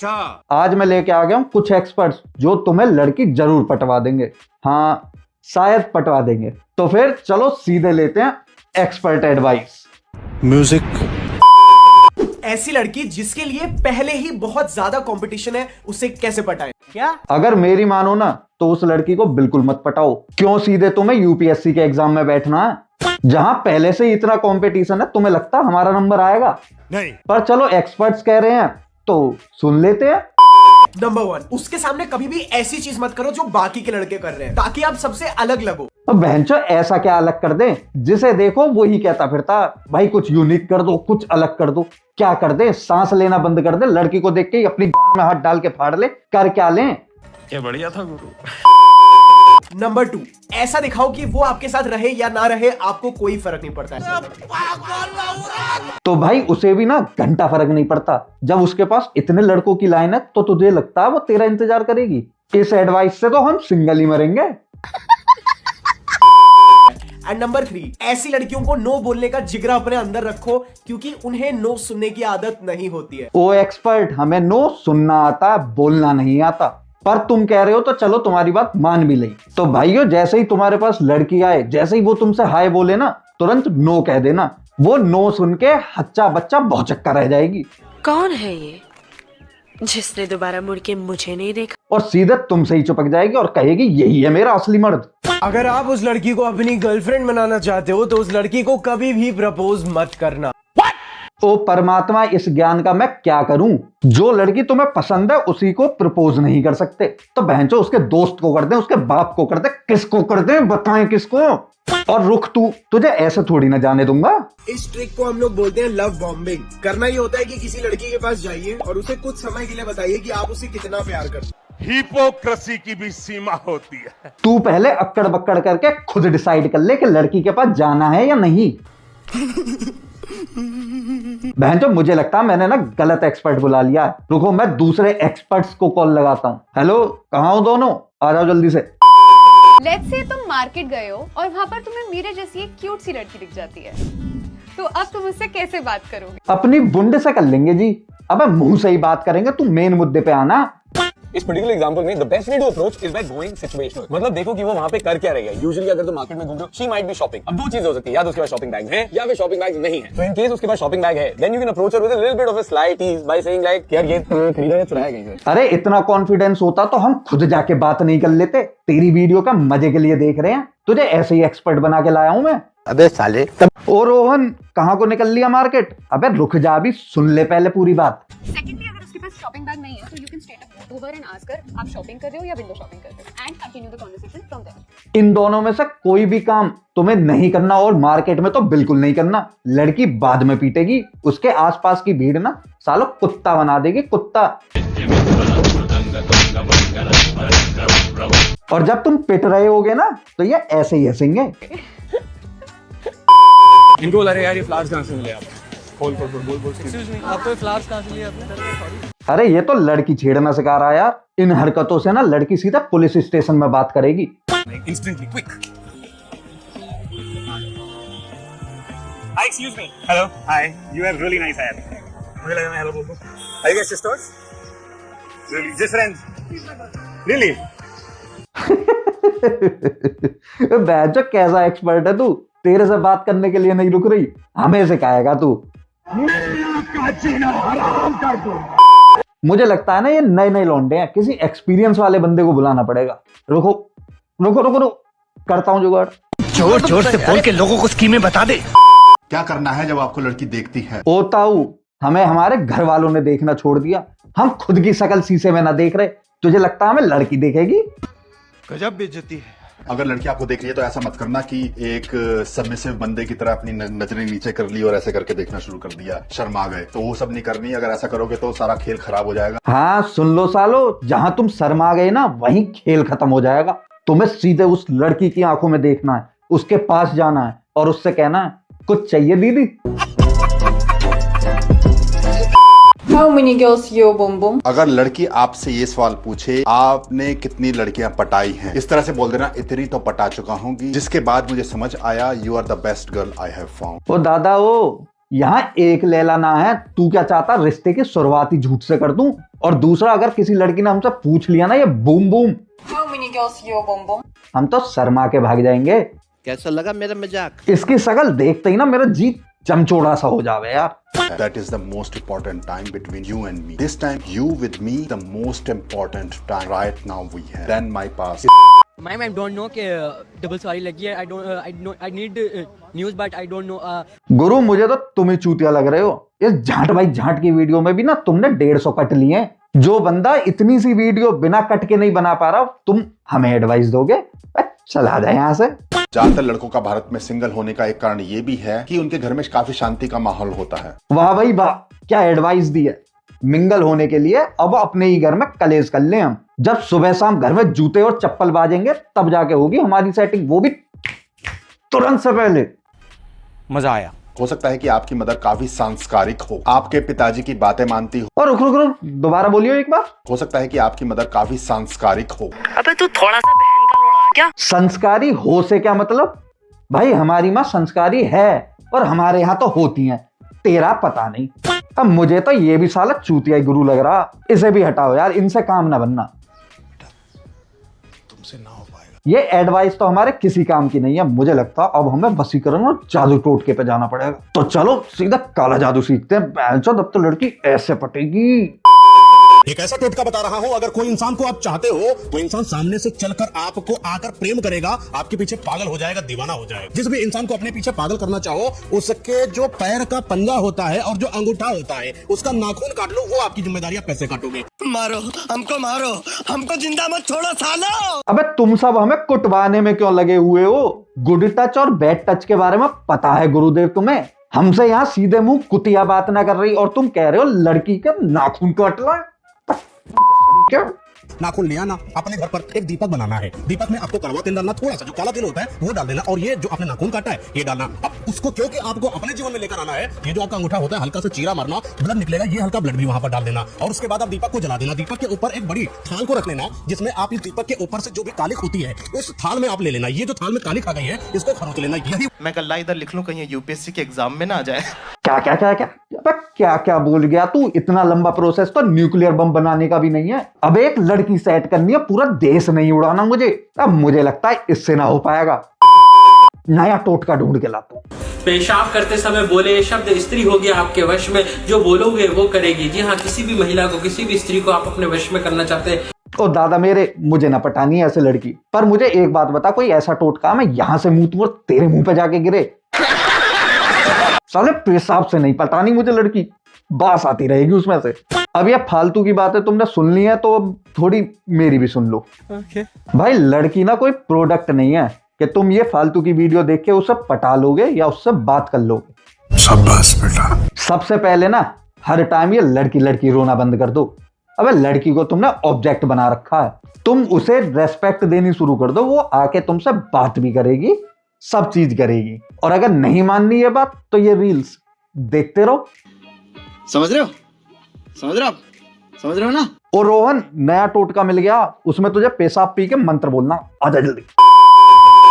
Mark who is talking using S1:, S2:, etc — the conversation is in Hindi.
S1: आज मैं लेके आ गया हूँ कुछ एक्सपर्ट्स जो तुम्हें लड़की जरूर पटवा देंगे। हाँ, शायद पटवा देंगे। तो फिर चलो सीधे लेते हैं एक्सपर्ट एडवाइस।
S2: म्यूजिक।
S3: ऐसी लड़की जिसके लिए पहले ही बहुत ज्यादा कंपटीशन है, उसे कैसे पटाएं? क्या
S1: अगर मेरी मानो ना तो उस लड़की को बिल्कुल मत पटाओ। क्यों, सीधे तुम्हें यूपीएससी के एग्जाम में बैठना है जहां पहले से ही इतना कंपटीशन है। तुम्हें लगता हमारा नंबर आएगा? नहीं। पर चलो एक्सपर्ट्स कह रहे हैं तो सुन लेते हैं।
S3: नंबर 1, उसके सामने कभी भी ऐसी चीज मत करो जो बाकी के लड़के कर रहे हैं, ताकि आप सबसे अलग लगो।
S1: अब बहनचो ऐसा क्या अलग कर दे, जिसे देखो वही कहता फिरता। भाई कुछ यूनिक कर दो, कुछ अलग कर दो। क्या कर दे? सांस लेना बंद कर दे, लड़की को देख के ही अपनी गांड में हाथ डाल के फाड़ ले। कर क्या लें?
S2: क्या बढ़िया था गुरु।
S3: नंबर 2, ऐसा दिखाओ कि वो आपके साथ रहे या ना रहे, आपको कोई फर्क नहीं पड़ता है।
S1: तो भाई उसे भी ना घंटा फर्क नहीं पड़ता। जब उसके पास इतने लड़कों की लाइन है तो तुझे लगता है वो तेरा इंतजार करेगी? इस एडवाइस से तो हम सिंगल ही मरेंगे।
S3: एंड नंबर 3, ऐसी लड़कियों को नो बोलने का जिगरा अपने अंदर रखो, क्योंकि उन्हें नो सुनने की आदत नहीं होती है।
S1: ओ एक्सपर्ट, हमें नो सुनना आता, बोलना नहीं आता। पर तुम कह रहे हो तो चलो तुम्हारी बात मान भी ली। तो भाइयों, जैसे ही तुम्हारे पास लड़की आए, जैसे ही वो तुमसे हाय बोले ना, तुरंत नो कह देना। वो नो सुन के हच्चा बच्चा भौचक्का रह जाएगी।
S4: कौन है ये जिसने दोबारा मुड़ के मुझे नहीं देखा?
S1: और सीधे तुमसे ही चिपक जाएगी और कहेगी यही है मेरा असली मर्द।
S3: अगर आप उस लड़की को अपनी गर्लफ्रेंड बनाना चाहते हो तो उस लड़की को कभी भी प्रपोज मत करना।
S1: ओ परमात्मा, इस ज्ञान का मैं क्या करूं? जो लड़की तुम्हें पसंद है उसी को प्रपोज नहीं कर सकते तो बहनचो उसके दोस्त को कर दे, उसके बाप को कर दे, किसको कर दे बताएं किसको? और रुक तू, तुझे ऐसे थोड़ी ना जाने दूंगा।
S3: इस ट्रिक को हम लोग बोलते हैं लव बॉम्बिंग। करना ये होता है कि किसी लड़की के पास जाइए और उसे कुछ समय के लिए बताइए कि आप उसे कितना प्यार करते हैं।
S2: हिपोक्रेसी की भी सीमा होती है।
S1: तू पहले अक्कड़ बक्कड़ करके खुद डिसाइड कर ले कि लड़की के पास जाना है या नहीं। बहन, तो मुझे लगता है मैंने ना गलत एक्सपर्ट बुला लिया है। रुको, मैं दूसरे एक्सपर्ट्स को कॉल लगाता हूँ। हेलो, कहाँ हो दोनों? आ जाओ जल्दी से।
S5: लेट्स से तुम मार्केट गए हो और वहाँ पर तुम्हें मेरे जैसी एक क्यूट सी लड़की दिख जाती है, तो अब तुम उससे कैसे बात करोगे?
S1: अपनी बुंड से कर लेंगे जी। अबे मुंह से ही बात करेंगे, तू मेन मुद्दे पे आना।
S6: इस पर्टिकुलर एग्जांपल में the best way to approach is by going situational. मतलब देखो कि वो वहां पे कर क्या रही है। यूजुअली अगर तुम मार्केट में घूम रहे हो, शी माइट बी शॉपिंग। अब दो चीजें हो सकती है, या तो उसके पास शॉपिंग बैग है या फिर शॉपिंग बैग नहीं है। तो इन केस उसके पास शॉपिंग बैग है, then you can approach her with a little bit of a slight tease by saying like यार ये खरीदा या चुराया कहीं से।
S1: अरे इतना कॉन्फिडेंस होता तो हम खुद जाके बात नहीं कर लेते। तेरी वीडियो का मजे के लिए देख रहे हैं, तुझे ऐसे ही एक्सपर्ट बना के लाया हूं मैं।
S6: अबे साले।
S1: ओ रोहन, कहाँ को निकल लिया मार्केट? अबे रुक जा, अभी सुन ले पहले पूरी बात।
S5: सेकंडली, अगर उसके पास शॉपिंग बैग नहीं है तो you can straight up go to her and ask her आप शॉपिंग कर रहे हो या विंडो शॉपिंग कर रहे हो, and continue the conversation from there.
S1: इन दोनों में से कोई भी काम तुम्हें नहीं करना, और मार्केट में तो बिल्कुल नहीं करना। लड़की बाद में पीटेगी, उसके आसपास की भीड़ ना सालों कुत्ता बना देगी, कुत्ता। और जब तुम पिट रहे होगे ना तो ये ऐसे ही हंसेंगे।
S6: इनको अरे यार ये फ्लावर्स कहां से मिले आप? बोल एक्सक्यूज मी,
S3: आपको फ्लावर्स कहाँ से लिए आपने?
S1: अरे ये तो लड़की छेड़ना सिखा रहा है यार। इन हरकतों से ना लड़की सीधा पुलिस स्टेशन में बात करेगी।
S6: Instantly quick. Hi, excuse me. Hello, hi, you have really nice hair. मुझे लगा मैं हेलो बोल दूं। Are you guys sisters? Really? Just friends? Really?
S1: बैचो कैसा एक्सपर्ट है तू? तेरे से बात करने के लिए नहीं रुक रही, हमें सिखाएगा तू। मुझे लगता है ना ये नए नए लौंडे हैं, किसी एक्सपीरियंस वाले बंदे को बुलाना पड़ेगा। रुको रुको रुको रुको, करता हूँ जुगाड़।
S7: जोर जोर से बोल के लोगों को स्कीमें बता दे।
S8: क्या करना है जब आपको लड़की देखती है?
S1: ओ ताऊ, हमें हमारे घर वालों ने देखना छोड़ दिया, हम खुद की शक्ल शीशे में ना देख रहे। तुझे लगता है हमें लड़की देखेगी?
S2: गजब बेइज्जती है।
S8: अगर लड़की आपको देख रही है तो ऐसा मत करना कि एक सबमिसिव बंदे की तरह अपनी नजरें नीचे कर ली और ऐसे करके देखना शुरू कर दिया, शर्मा गए। तो वो सब नहीं करनी। अगर ऐसा करोगे तो सारा खेल खराब हो जाएगा।
S1: हाँ सुन लो सालो, जहां तुम शर्मा गए ना वहीं खेल खत्म हो जाएगा। तुम्हें सीधे उस लड़की की आंखों में देखना है, उसके पास जाना है और उससे कहना है कुछ चाहिए दीदी।
S9: How many girls you boom boom?
S8: अगर लड़की आपसे ये सवाल पूछे आपने कितनी लड़कियां पटाई हैं, इस तरह से बोल देना इतनी तो पटा चुका हूँ, जिसके बाद मुझे समझ आया you are the best girl I have found.
S1: Oh दादा, ओ यहाँ एक लैला ना है। तू क्या चाहता, रिश्ते की शुरुआत ही झूठ से कर दूं? और दूसरा, अगर किसी लड़की ने हमसे पूछ लिया ना ये boom boom,
S9: How many girls you boom boom?
S1: हम तो शर्मा के भाग जाएंगे।
S7: कैसा लगा मेरा मजाक?
S1: इसकी शकल देखते ही ना मेरा जी चमचोड़ा सा हो जावे यार।
S8: That is the most important time between you and me. This time, you with me, the most important time right now we have. Then my past.
S10: Ma'am I don't know कि डबल सॉरी लगी है। I need news but I don't know.
S1: गुरु मुझे तो तुम ही चूतिया लग रहे हो। इस झांट भाई झांट की वीडियो में भी ना तुमने 150 कट लिए हैं। जो बंदा इतनी सी वीडियो बिना कट के नहीं बना पा रहा, तुम हमें एडवाइस दोगे? चला जाए यहाँ से।
S8: ज्यादातर लड़कों का भारत में सिंगल होने का एक कारण ये भी है कि उनके घर में काफी शांति का माहौल होता है।
S1: वाह भाई वाह, क्या एडवाइस दी है। मिंगल होने के लिए अब अपने ही घर में कलेश कर ले हम। जब सुबह शाम घर में जूते और चप्पल बाजेंगे तब जाके होगी हमारी सेटिंग, वो भी तुरंत से पहले।
S2: मजा आया।
S8: हो सकता है कि आपकी मदर काफी सांस्कारिक हो, आपके पिताजी की बातें मानती हो।
S1: और रुक रुक रुक, दोबारा बोलियो एक बार।
S8: हो सकता है कि आपकी मदर काफी सांस्कारिक हो।
S4: अबे तू थोड़ा सा बहन का लोड़ा क्या?
S1: संस्कारी हो से क्या मतलब भाई? हमारी माँ संस्कारी है और हमारे यहाँ तो होती हैं, तेरा पता नहीं। अब मुझे तो ये भी साला चूतिया गुरु लग रहा। इसे भी हटाओ यार, इनसे काम ना बनना।
S2: तुमसे ना हो पाएगा।
S1: ये एडवाइस तो हमारे किसी काम की नहीं है। मुझे लगता अब हमें वशीकरण और जादू टोटके पे जाना पड़ेगा। तो चलो सीधा काला जादू सीखते हैं। अब तो लड़की ऐसे पटेगी।
S7: एक ऐसा टोटका बता रहा हूं, अगर कोई इंसान को आप चाहते हो तो इंसान सामने से चलकर आपको आकर प्रेम करेगा, आपके पीछे पागल हो जाएगा, दीवाना हो जाएगा। जिस भी इंसान को अपने पीछे पागल करना चाहो, उसके जो पैर का पंजा होता है और जो अंगूठा होता है उसका नाखून काट लो, वो आपकी जिम्मेदारी। आप पैसे काटोगे।
S3: मारो, हमको जिंदा मत छोड़ो सालो।
S1: अबे तुम सब हमें कुटवाने में क्यों लगे हुए हो? गुड टच और बैड टच के बारे में पता है गुरुदेव तुम्हें? हमसे यहाँ सीधे मुंह कुतिया बात ना कर रही और तुम कह रहे हो लड़की का नाखून काट लो। क्या
S7: नाखून ले आना, अपने घर पर एक दीपक बनाना है। दीपक में आपको कड़वा तेल डालना, थोड़ा सा जो काला तेल होता है वो डाल देना, और ये जो आपने नाखून काटा है ये डालना। अब उसको क्योंकि आपको अपने जीवन में लेकर आना है, ये जो आपका अंगूठा होता है हल्का सा चीरा मारना, ब्लड निकलेगा, ये हल्का ब्लड भी वहां पर डाल देना। और उसके बाद आप दीपक को जला देना। दीपक के ऊपर एक बड़ी थाल को रख लेना, जिसमें आप इस दीपक के ऊपर से जो भी कालिक होती है उस थाल में आप ले लेना। ये जो थाल में कालिक आ गई है इसको खरोच लेना। यही
S3: मैं कल इधर लिख लूं, कहीं यूपीएससी के एग्जाम में ना आ जाए।
S1: क्या क्या क्या क्या अबे क्या क्या बोल गया तू? इतना लंबा प्रोसेस तो न्यूक्लियर बम बनाने का भी नहीं है। अब एक लड़की सेट करनी है, पूरा देश नहीं उड़ाना मुझे। अब मुझे लगता है इससे ना हो पाएगा। नया टोटका ढूंढ के लाता हूं।
S10: पेशाब करते समय बोले ये शब्द स्त्री हो गया आपके वश में, जो बोलोगे वो करेगी। जी हाँ, किसी भी महिला को, किसी भी स्त्री को आप अपने वश में करना चाहते हैं।
S1: ओ दादा मेरे, मुझे ना पटानी है ऐसे लड़की। पर मुझे एक बात बता, कोई ऐसा टोटका मैं यहां से मुंह तू और तेरे मुंह पे जाके गिरे? साले पेशाब से नहीं पटानी मुझे लड़की, बास आती रहेगी उसमें से। अब ये फालतू की बातें तुमने सुन ली है तो अब थोड़ी मेरी भी सुन लो। भाई लड़की ना कोई प्रोडक्ट नहीं है कि तुम ये फालतू की वीडियो देख के उसे पटा लोगे या उससे बात कर लोगे।
S2: शाबाश बेटा।
S1: सबसे पहले ना हर टाइम ये लड़की लड़की रोना बंद कर दो। अबे लड़की को तुमने ऑब्जेक्ट बना रखा है, तुम उसे रेस्पेक्ट देनी शुरू कर दो। वो आके तुमसे बात भी करेगी, सब चीज करेगी। और अगर नहीं माननी है बात तो ये रील्स देखते रहो।
S3: समझ रहे हो ना?
S1: और रोहन, नया टोटका मिल गया, उसमें तुझे पेशाब पी के मंत्र बोलना। आजा जल्दी।